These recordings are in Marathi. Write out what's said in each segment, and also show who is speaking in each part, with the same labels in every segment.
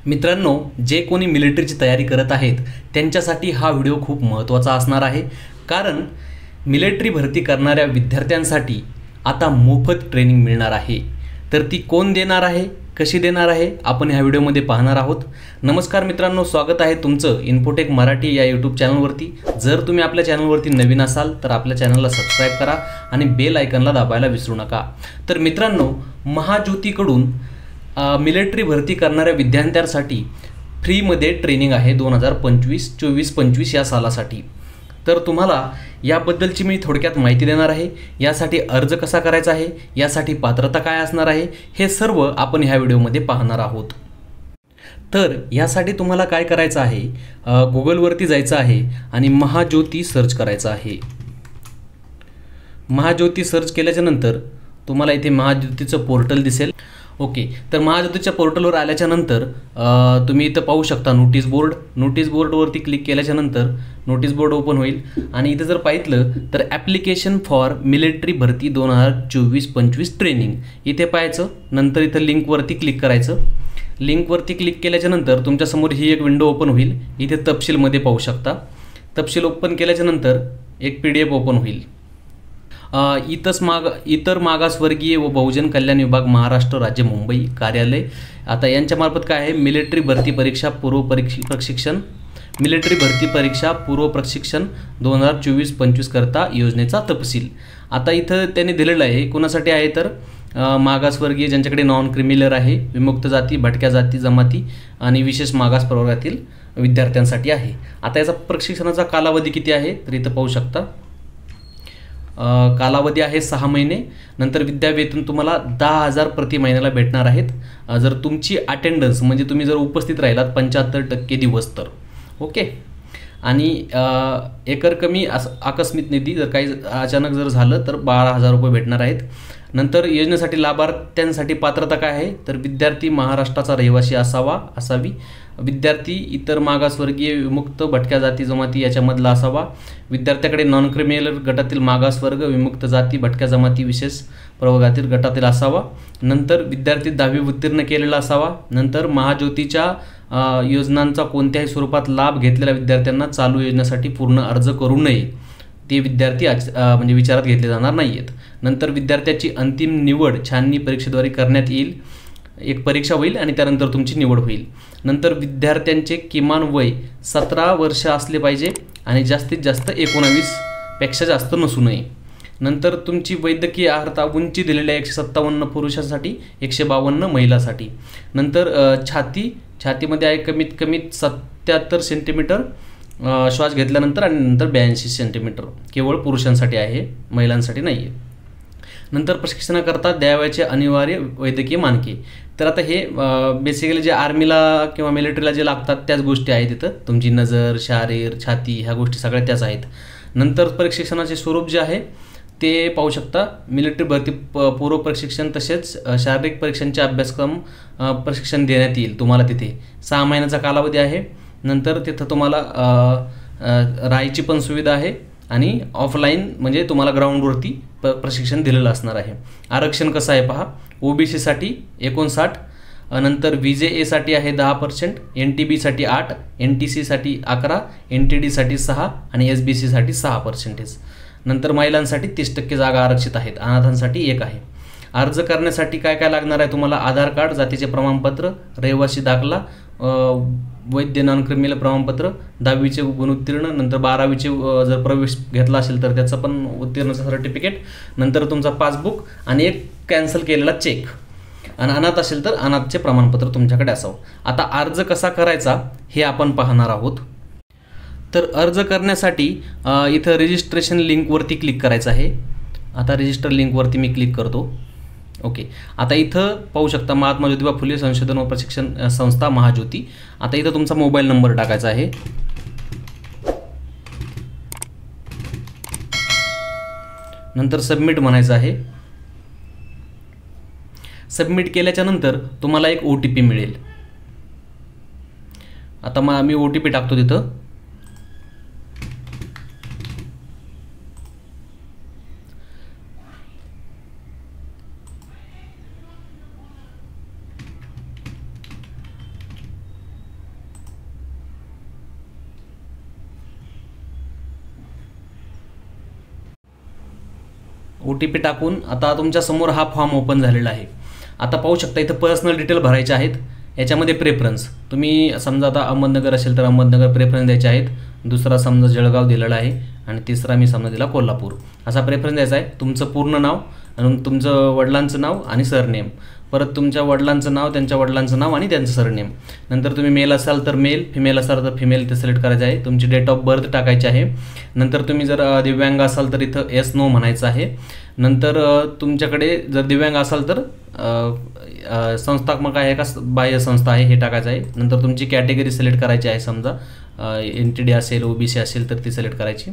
Speaker 1: मित्रांनो, जे कोणी मिलिटरीची तयारी करत आहेत त्यांच्यासाठी हा व्हिडिओ खूप महत्त्वाचा असणार आहे। कारण मिलिटरी भरती करणाऱ्या विद्यार्थ्यांसाठी आता मोफत ट्रेनिंग मिळणार आहे। तर ती कोण देणार आहे, कशी देणार आहे, आपण ह्या व्हिडिओमध्ये पाहणार आहोत। नमस्कार मित्रांनो, स्वागत आहे तुमचं इन्फोटेक मराठी या यूट्यूब चॅनलवरती। जर तुम्ही आपल्या चॅनलवरती नवीन असाल तर आपल्या चॅनलला सबस्क्राइब करा आणि बेल आयकॉनला दाबायला विसरू नका। तर मित्रांनो, महाज्योतीकडून मिलिटरी भरती करणाऱ्या विद्यार्थ्यांसाठी फ्रीमध्ये ट्रेनिंग आहे 2025-24-25 या सालासाठी। तर तुम्हाला याबद्दलची मी थोडक्यात माहिती देणार आहे। यासाठी अर्ज कसा करायचा आहे, यासाठी पात्रता काय असणार आहे, हे सर्व आपण ह्या व्हिडिओमध्ये पाहणार आहोत। तर यासाठी तुम्हाला काय करायचं आहे, गुगलवरती जायचं आहे आणि महाज्योती सर्च करायचं आहे। महाज्योती सर्च केल्याच्या नंतर तुम्हाला इथे महाज्योतीचं पोर्टल दिसेल। ओके, तर महाज्योतीच्या पोर्टलवर आल्याच्या नंतर तुम्ही इथं पाहू शकता नोटीस बोर्डवरती क्लिक केल्याच्या नंतर नोटीस बोर्ड ओपन होईल आणि इथं जर पाहिलं तर ॲप्लिकेशन फॉर मिलिटरी भरती 2024-25 ट्रेनिंग इथे पाहायचं। नंतर इथं लिंकवरती क्लिक करायचं। लिंकवरती क्लिक केल्याच्या नंतर तुमच्यासमोर ही एक विंडो ओपन होईल। इथे तपशीलमध्ये पाहू शकता। तपशील ओपन केल्याच्या नंतर एक PDF ओपन होईल। इतर मागासवर्गीय व बहुजन कल्याण विभाग, महाराष्ट्र राज्य, मुंबई कार्यालय। आता यांच्यामार्फत काय आहे, मिलिटरी भरती परीक्षा पूर्व प्रशिक्षण, मिलिटरी भरती परीक्षा पूर्व प्रशिक्षण 2024-25 करता योजनेचा तपशील। आता इथं त्यांनी दिलेलं आहे, कोणासाठी आहे तर मागासवर्गीय ज्यांच्याकडे नॉन क्रिमिनल आहे, विमुक्त जाती, भटक्या जाती जमाती आणि विशेष मागास प्रवर्गातील विद्यार्थ्यांसाठी आहे। आता याचा प्रशिक्षणाचा कालावधी किती आहे तर इथं पाहू शकता। कालावधी आहे 6 महिने। नंतर विद्यावेतन तुम्हाला 10,000 प्रति महिन्याला भेटणार आहेत जर तुमची अटेंडन्स म्हणजे तुम्ही जर उपस्थित राहिलात 75% दिवस तर। ओके, आणि एकर कमी आकस्मिक निधी जर काही अचानक जर झालं तर 12,000 रुपये भेटणार आहेत। नंतर योजनेसाठी लाभार्थ्यांसाठी पात्रता काय आहे तर विद्यार्थी महाराष्ट्राचा रहिवासी असावी, विद्यार्थी इतर मागासवर्गीय, विमुक्त, भटक्या जाती जमाती याच्यामधला असावा, विद्यार्थ्याकडे नॉन क्रिमिनल गटातील मागासवर्ग, विमुक्त जाती, भटक्या जमाती, विशेष प्रवर्गातील गटातील असावा। नंतर विद्यार्थी 10वी उत्तीर्ण केलेला असावा। नंतर महाज्योतीच्या योजनांचा कोणत्याही स्वरूपात लाभ घेतलेल्या विद्यार्थ्यांना चालू योजनेसाठी पूर्ण अर्ज करू नये, ते विद्यार्थी म्हणजे विचारात घेतले जाणार नाही आहेत। नंतर विद्यार्थ्याची अंतिम निवड छाननी परीक्षेद्वारे करण्यात येईल, एक परीक्षा होईल आणि त्यानंतर तुमची निवड होईल। नंतर विद्यार्थ्यांचे किमान वय 17 वर्ष असले पाहिजे आणि जास्तीत जास्त 19 पेक्षा जास्त नसू नये। नंतर तुमची वैद्यकीय अर्हता उंची दिलेल्या 157 पुरुषांसाठी, 152 महिलांसाठी। नंतर छातीमध्ये आहे कमीत कमी 77 सेंटीमीटर श्वास घेतल्यानंतर आणि नंतर 82 सेंटीमीटर केवळ पुरुषांसाठी आहे, महिलांसाठी नाही आहे। नंतर प्रशिक्षणाकरता द्यावयाचे अनिवार्य वैद्यकीय मानके। तर आता हे बेसिकली जे आर्मीला किंवा मिलिटरीला जे लागतात त्याच गोष्टी आहेत। तिथं तुमची नजर, शारीर, छाती ह्या गोष्टी सगळ्या त्याच आहेत। नंतर प्रशिक्षणाचे स्वरूप जे आहे ते पाहू शकता। मिलिटरी भरती पूर्व प्रशिक्षण तसेच शारीरिक परीक्षांचे अभ्यासक्रम प्रशिक्षण देण्यात येईल तुम्हाला तिथे। 6 महिन्याचा कालावधी आहे। नंतर तिथं तुम्हाला राहायची पण सुविधा आहे आणि ऑफलाईन म्हणजे तुम्हाला ग्राउंडवरती प्रशिक्षण दिलेलं असणार आहे। आरक्षण कसं आहे पहा, OBC साठी 59, नंतर VJA साठी आहे 10%, NTB साठी 8, NTC साठी 11, NTD साठी 6 आणि SBC साठी 6%। नंतर महिलांसाठी 30% जागा आरक्षित आहेत, अनाथांसाठी 1 आहे। अर्ज करण्यासाठी काय काय लागणार आहे तुम्हाला, आधार कार्ड, जातीचे प्रमाणपत्र, रहिवासी दाखला, वैद्य नॉन क्रिमिनल प्रमाणपत्र, 10वीचे गुणोत्तीर्ण, नंतर 12वीचे जर प्रवेश घेतला असेल तर त्याचं पण उत्तीर्णचं सर्टिफिकेट, नंतर तुमचा पासबुक आणि एक कॅन्सल केलेला चेक, आणि अनाथ असेल तर अनाथचे प्रमाणपत्र तुमच्याकडे असावं। आता अर्ज कसा करायचा हे आपण पाहणार आहोत। तर अर्ज करण्यासाठी इथं रजिस्ट्रेशन लिंकवरती क्लिक करायचं आहे। आता रजिस्टर लिंकवरती मी क्लिक करतो। ओके, आता इथं पाहू शकता महात्मा ज्योतिबा फुले संशोधन व प्रशिक्षण संस्था महाज्योती। आता इथं तुमचा मोबाईल नंबर टाकायचा आहे। नंतर सबमिट म्हणायचं आहे। सबमिट केल्याच्या नंतर तुम्हाला एक OTP मिळेल। आता मी OTP टाकतो तिथं। OTP टाकून आता तुमच्यासमोर हा फॉर्म ओपन झालेला आहे. आता पाहू शकता इथं पर्सनल डिटेल भरायचे आहेत. याच्यामध्ये प्रेफरन्स तुम्ही समजा आता अहमदनगर असेल तर अहमदनगर प्रेफरन्स द्यायचे आहेत. दुसरा समजा जळगाव दिलेला आहे आणि तिसरा मी समजा दिला कोल्हापूर. असा प्रेफरन्स द्यायचा आहे. तुमचं पूर्ण नाव आणि तुमचं वडिलांचं नाव आणि सरनेम. परत तुमच्या वडिलांचं नाव, त्यांच्या वडिलांचं नाव आणि त्यांचं सरनेम. नंतर तुम्ही मेल असाल तर मेल, फिमेल असाल तर फिमेल ते सिलेक्ट करायचं आहे. तुमची डेट ऑफ बर्थ टाकायची आहे. नंतर तुम्ही जर दिव्यांग असाल तर इथं येस नो म्हणायचं आहे. नंतर तुमच्याकडे जर दिव्यांग असाल तर संस्थात्मक आहे का बाह्य संस्था आहे हे टाकायचं आहे. नंतर तुमची कॅटेगरी सिलेक्ट करायची आहे. समजा NTD असेल, OBC असेल तर ती सिलेक्ट करायची.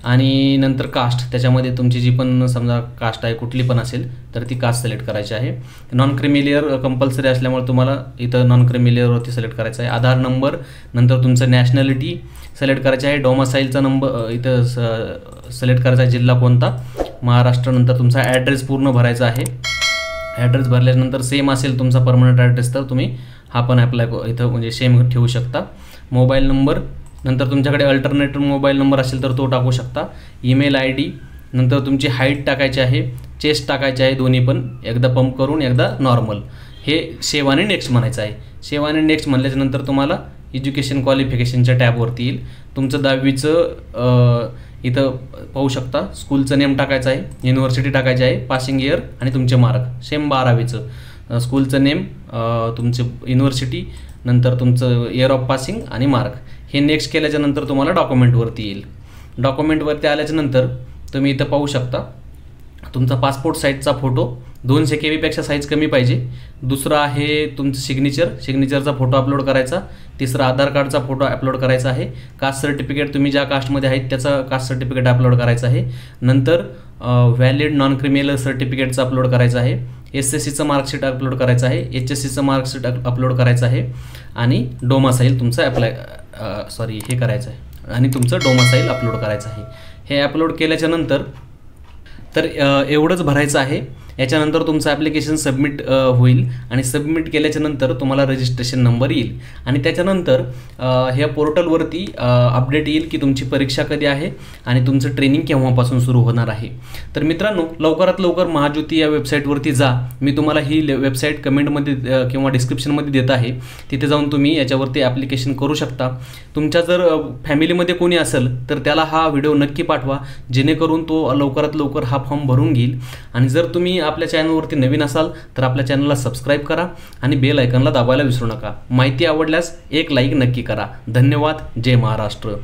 Speaker 1: आणि नंतर कास्ट, त्याच्यामध्ये तुमची जी पण समजा कास्ट आहे कुठली पण असेल तर ती कास्ट सिलेक्ट करायची आहे. नॉन क्रिमिलियर कंपल्सरी असल्यामुळे तुम्हाला इथं नॉन क्रिमिलियरवरती सिलेक्ट करायचं आहे. आधार नंबर, नंतर तुमचं नॅशनॅलिटी सिलेक्ट करायची आहे. डोमासाईलचा नंबर इथं सिलेक्ट करायचा आहे, जिल्हा कोणता, महाराष्ट्र. नंतर तुमचा ॲड्रेस पूर्ण भरायचा आहे. ॲड्रेस भरल्यानंतर सेम असेल तुमचा परमनंट ॲड्रेस तर तुम्ही हा पण अप्लाय इथं म्हणजे सेम ठेवू शकता. मोबाईल नंबर, नंतर तुमच्याकडे अल्टरनेटिव्ह मोबाईल नंबर असेल तर तो टाकू शकता. ईमेल ID, नंतर तुमची हाईट टाकायची आहे, चेस्ट टाकायची आहे, दोन्ही पण एकदा पंप करून एकदा नॉर्मल. हे सेव्ह आणि नेक्स्ट म्हणायचं आहे. सेव्ह आणि नेक्स्ट म्हणल्याच्यानंतर तुम्हाला एज्युकेशन क्वालिफिकेशनच्या टॅबवरती येईल. तुमचं 10वीचं इथं पाहू शकता. स्कूलचं नेम टाकायचं आहे, युनिव्हर्सिटी टाकायची आहे, पासिंग इयर आणि तुमचे मार्क. सेम 12वीचं स्कूलचं नेम, तुमचे युनिव्हर्सिटी, नंतर तुमचं इयर ऑफ पासिंग आणि मार्क. हे नेक्स्ट केल्याच्यानंतर तुम्हाला डॉक्युमेंटवरती येईल. डॉक्युमेंटवरती आल्याच्यानंतर तुम्ही इथं पाहू शकता तुमचा पासपोर्ट साईजचा फोटो 200 KB साईज कमी पाहिजे. दुसरा आहे तुमचं सिग्नेचरचा फोटो अपलोड करायचा. तिसरा आधार कार्डचा फोटो अपलोड करायचा आहे. कास्ट सर्टिफिकेट तुम्ही ज्या कास्टमध्ये आहेत त्याचं कास्ट सर्टिफिकेट अपलोड करायचं आहे. नंतर व्हॅलिड नॉन क्रिमिनल सर्टिफिकेटचं अपलोड करायचं आहे. SSCचं मार्कशीट अपलोड करायचं आहे. HSCचं मार्कशीट अपलोड करायचं आहे. आणि डोमासाईल तुमचं हे करायचं आहे आणि तुमचं डोमासाईल अपलोड करायचं आहे. हे अपलोड केल्याच्यानंतर तर एवढंच भरायचं आहे. याच्यानंतर तुमचं ॲप्लिकेशन सबमिट होईल आणि सबमिट केल्याच्यानंतर तुम्हाला रजिस्ट्रेशन नंबर येईल आणि त्याच्यानंतर ह्या पोर्टलवरती अपडेट येईल की तुमची परीक्षा कधी आहे आणि तुमचं ट्रेनिंग केव्हापासून सुरू होणार आहे. तर मित्रांनो, लवकरात लवकर महाज्योती या वेबसाईटवरती जा. मी तुम्हाला ही वेबसाईट कमेंटमध्ये किंवा डिस्क्रिप्शनमध्ये देत आहे. तिथे जाऊन तुम्ही याच्यावरती ॲप्लिकेशन करू शकता. तुमच्या जर फॅमिलीमध्ये कोणी असेल तर त्याला हा व्हिडिओ नक्की पाठवा, जेणेकरून तो लवकरात लवकर हा फॉर्म भरून घेईल. आणि जर तुम्ही आपल्या चॅनलवरती नवीन असाल तर आपल्या चॅनलला सबस्क्राईब करा आणि बेल आयकॉनला दाबायला विसरू नका. माहिती आवडल्यास एक लाईक नक्की करा. धन्यवाद. जय महाराष्ट्र.